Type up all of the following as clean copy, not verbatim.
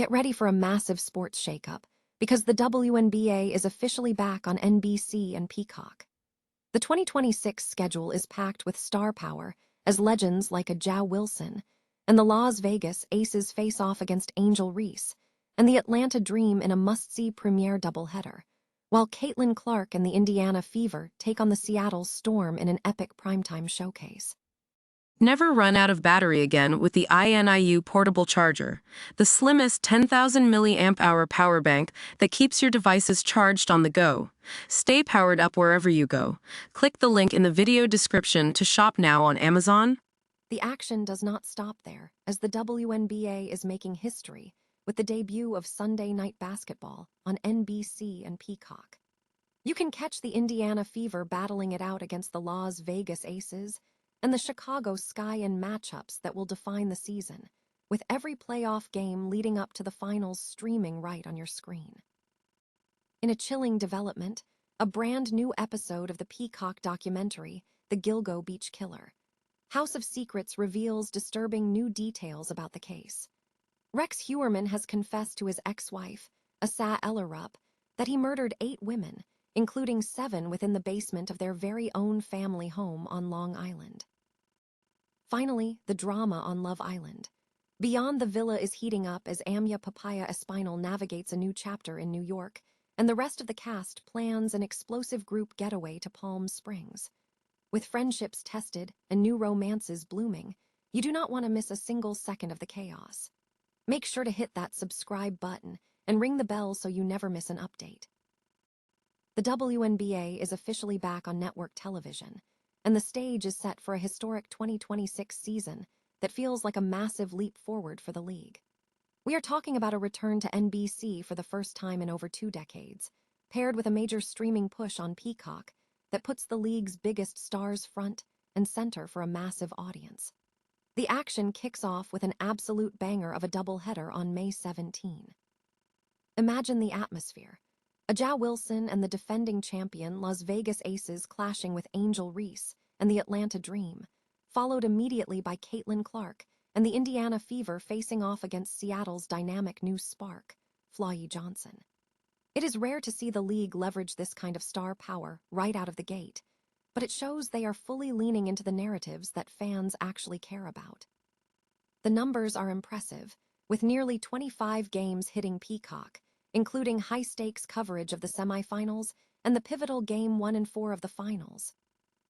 Get ready for a massive sports shakeup, because the WNBA is officially back on NBC and Peacock. The 2026 schedule is packed with star power as legends like a Ja Wilson and the Las Vegas Aces face off against Angel Reese and the Atlanta Dream in a must-see premiere doubleheader, while Caitlin Clark and the Indiana Fever take on the Seattle Storm in an epic primetime showcase. Never run out of battery again with the INIU portable charger, the slimmest 10,000 milliamp hour power bank that keeps your devices charged on the go. Stay powered up wherever you go. Click the link in the video description to shop now on Amazon. The action does not stop there, as the WNBA is making history with the debut of Sunday Night Basketball on NBC and Peacock. You can catch the Indiana Fever battling it out against the Las Vegas Aces and the Chicago Sky in matchups that will define the season, with every playoff game leading up to the finals streaming right on your screen. In a chilling development, a brand new episode of the Peacock documentary, The Gilgo Beach Killer. House of Secrets reveals disturbing new details about the case. Rex Heuermann has confessed to his ex-wife, Asa Ellerup, that he murdered 8 women, including 7 within the basement of their very own family home on Long Island. Finally, the drama on Love Island. Beyond the Villa is heating up as Amya Papaya Espinal navigates a new chapter in New York, and the rest of the cast plans an explosive group getaway to Palm Springs. With friendships tested and new romances blooming, you do not want to miss a single second of the chaos. Make sure to hit that subscribe button and ring the bell so you never miss an update. The WNBA is officially back on network television, and the stage is set for a historic 2026 season that feels like a massive leap forward for the league. We are talking about a return to NBC for the first time in over 2 decades, paired with a major streaming push on Peacock that puts the league's biggest stars front and center for a massive audience. The action kicks off with an absolute banger of a doubleheader on May 17. Imagine the atmosphere. A Ja Wilson and the defending champion Las Vegas Aces clashing with Angel Reese and the Atlanta Dream, followed immediately by Caitlin Clark and the Indiana Fever facing off against Seattle's dynamic new spark, Flau'jae Johnson. It is rare to see the league leverage this kind of star power right out of the gate, but it shows they are fully leaning into the narratives that fans actually care about. The numbers are impressive, with nearly 25 games hitting Peacock, including high-stakes coverage of the semifinals and the pivotal Game 1 and 4 of the finals.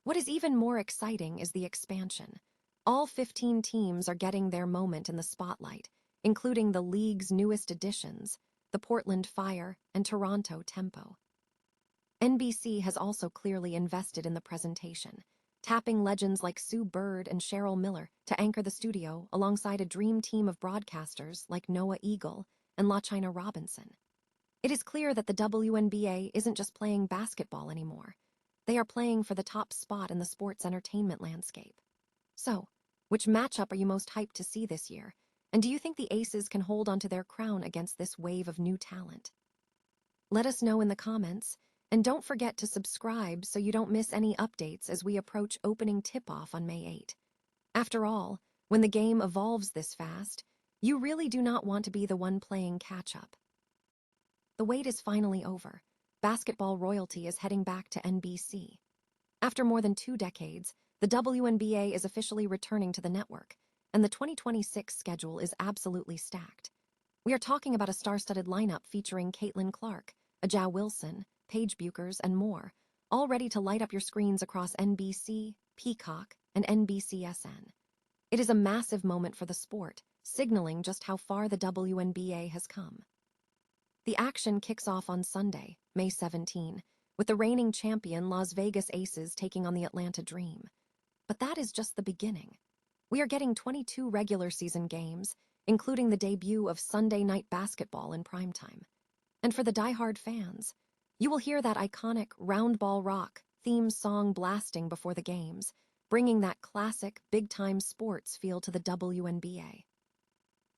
What is even more exciting is the expansion. All 15 teams are getting their moment in the spotlight, including the league's newest additions, the Portland Fire and Toronto Tempo. NBC has also clearly invested in the presentation, tapping legends like Sue Bird and Cheryl Miller to anchor the studio alongside a dream team of broadcasters like Noah Eagle and LaChina Robinson. It is clear that the WNBA isn't just playing basketball anymore. They are playing for the top spot in the sports entertainment landscape. So, which matchup are you most hyped to see this year? And do you think the Aces can hold onto their crown against this wave of new talent? Let us know in the comments, and don't forget to subscribe so you don't miss any updates as we approach opening tip-off on May 8. After all, when the game evolves this fast, you really do not want to be the one playing catch-up. The wait is finally over. Basketball royalty is heading back to NBC. After more than 2 decades, the WNBA is officially returning to the network, and the 2026 schedule is absolutely stacked. We are talking about a star-studded lineup featuring Caitlin Clark, a Ja Wilson, Paige Buchers, and more, all ready to light up your screens across NBC, Peacock, and NBCSN. It is a massive moment for the sport, signaling just how far the WNBA has come. The action kicks off on Sunday, May 17, with the reigning champion Las Vegas Aces taking on the Atlanta Dream. But that is just the beginning. We are getting 22 regular season games, including the debut of Sunday Night Basketball in primetime. And for the diehard fans, you will hear that iconic Round Ball Rock theme song blasting before the games, bringing that classic big-time sports feel to the WNBA.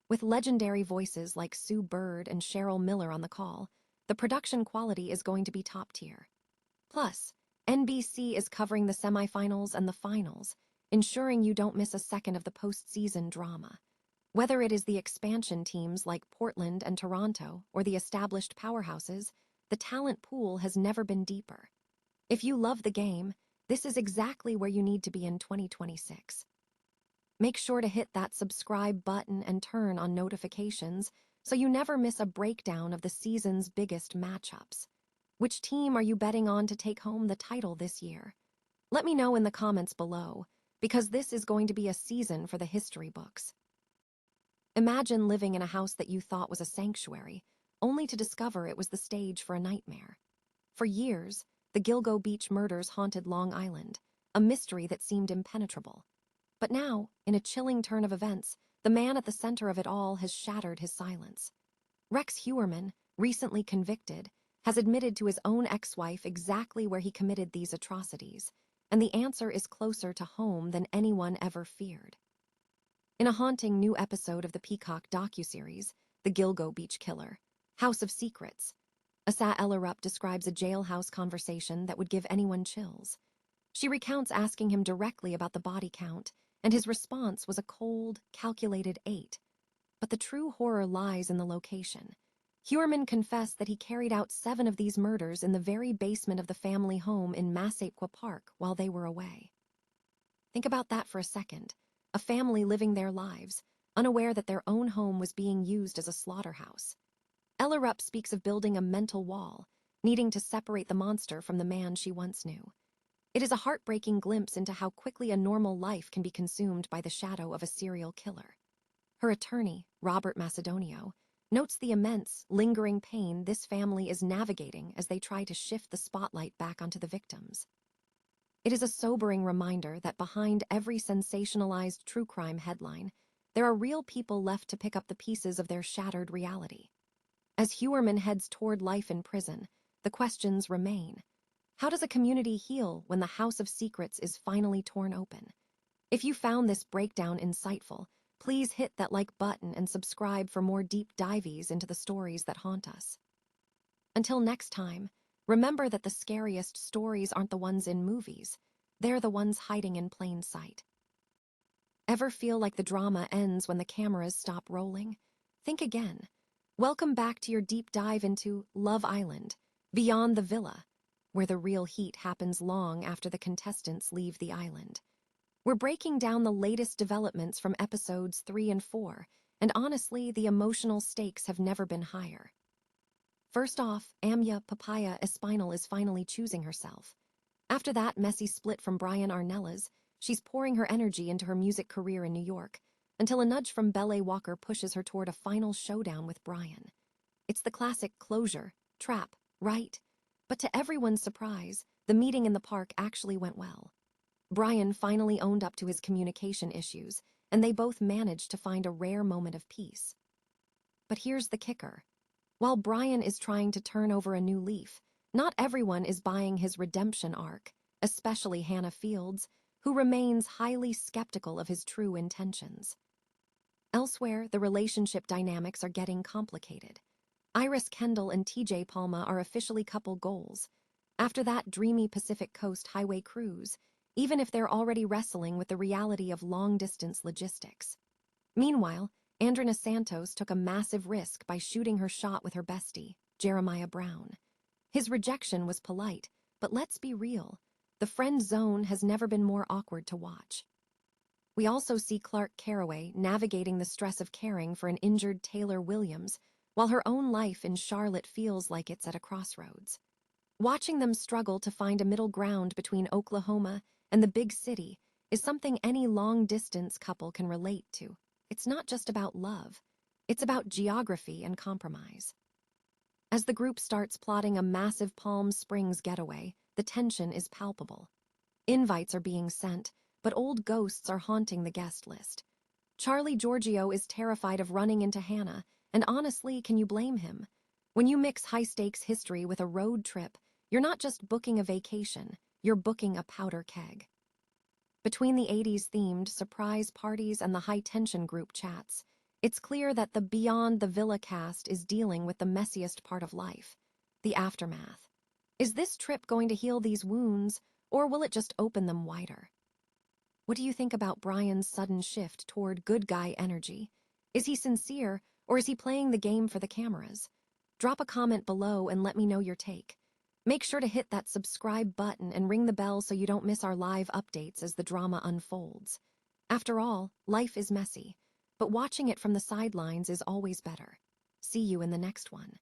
With legendary voices like Sue Bird and Cheryl Miller on the call, the production quality is going to be top tier. Plus, NBC is covering the semifinals and the finals, ensuring you don't miss a second of the postseason drama. Whether it is the expansion teams like Portland and Toronto or the established powerhouses, the talent pool has never been deeper. If you love the game, this is exactly where you need to be in 2026. Make sure to hit that subscribe button and turn on notifications so you never miss a breakdown of the season's biggest matchups. Which team are you betting on to take home the title this year? Let me know in the comments below, because this is going to be a season for the history books. Imagine living in a house that you thought was a sanctuary, only to discover it was the stage for a nightmare. For years, the Gilgo Beach murders haunted Long Island, a mystery that seemed impenetrable. But now, in a chilling turn of events, the man at the center of it all has shattered his silence. Rex Heuermann, recently convicted, has admitted to his own ex-wife exactly where he committed these atrocities, and the answer is closer to home than anyone ever feared. In a haunting new episode of the Peacock docuseries, The Gilgo Beach Killer, House of Secrets, Asa Ellerup describes a jailhouse conversation that would give anyone chills. She recounts asking him directly about the body count, and his response was a cold, calculated 8. But the true horror lies in the location. Heuermann confessed that he carried out 7 of these murders in the very basement of the family home in Massapequa Park while they were away. Think about that for a second. A family living their lives, unaware that their own home was being used as a slaughterhouse. Ellerup speaks of building a mental wall, needing to separate the monster from the man she once knew. It is a heartbreaking glimpse into how quickly a normal life can be consumed by the shadow of a serial killer. Her attorney, Robert Macedonio, notes the immense, lingering pain this family is navigating as they try to shift the spotlight back onto the victims. It is a sobering reminder that behind every sensationalized true crime headline, there are real people left to pick up the pieces of their shattered reality. As Heuermann heads toward life in prison, the questions remain. How does a community heal when the House of Secrets is finally torn open? If you found this breakdown insightful, please hit that like button and subscribe for more deep dives into the stories that haunt us. Until next time, remember that the scariest stories aren't the ones in movies. They're the ones hiding in plain sight. Ever feel like the drama ends when the cameras stop rolling? Think again. Welcome back to your deep dive into Love Island, Beyond the Villa, where the real heat happens long after the contestants leave the island. We're breaking down the latest developments from episodes 3 and 4, and honestly, the emotional stakes have never been higher. First off, Amya Papaya Espinal is finally choosing herself. After that messy split from Brian Arnella's, she's pouring her energy into her music career in New York, until a nudge from Belle Walker pushes her toward a final showdown with Brian. It's the classic closure, trap, right? But to everyone's surprise, the meeting in the park actually went well. Brian finally owned up to his communication issues, and they both managed to find a rare moment of peace. But here's the kicker. While Brian is trying to turn over a new leaf, not everyone is buying his redemption arc, especially Hannah Fields, who remains highly skeptical of his true intentions. Elsewhere, the relationship dynamics are getting complicated. Iris Kendall and TJ Palma are officially couple goals. After that dreamy Pacific Coast highway cruise, even if they're already wrestling with the reality of long-distance logistics. Meanwhile, Andrina Santos took a massive risk by shooting her shot with her bestie, Jeremiah Brown. His rejection was polite, but let's be real. The friend zone has never been more awkward to watch. We also see Clark Carraway navigating the stress of caring for an injured Taylor Williams, while her own life in Charlotte feels like it's at a crossroads. Watching them struggle to find a middle ground between Oklahoma and the big city is something any long-distance couple can relate to. It's not just about love. It's about geography and compromise. As the group starts plotting a massive Palm Springs getaway, the tension is palpable. Invites are being sent, but old ghosts are haunting the guest list. Charlie Giorgio is terrified of running into Hannah, and honestly, can you blame him? When you mix high-stakes history with a road trip, you're not just booking a vacation, you're booking a powder keg. Between the 80s-themed surprise parties and the high-tension group chats, it's clear that the Beyond the Villa cast is dealing with the messiest part of life, the aftermath. Is this trip going to heal these wounds, or will it just open them wider? What do you think about Brian's sudden shift toward good guy energy? Is he sincere, or is he playing the game for the cameras? Drop a comment below and let me know your take. Make sure to hit that subscribe button and ring the bell so you don't miss our live updates as the drama unfolds. After all, life is messy, but watching it from the sidelines is always better. See you in the next one.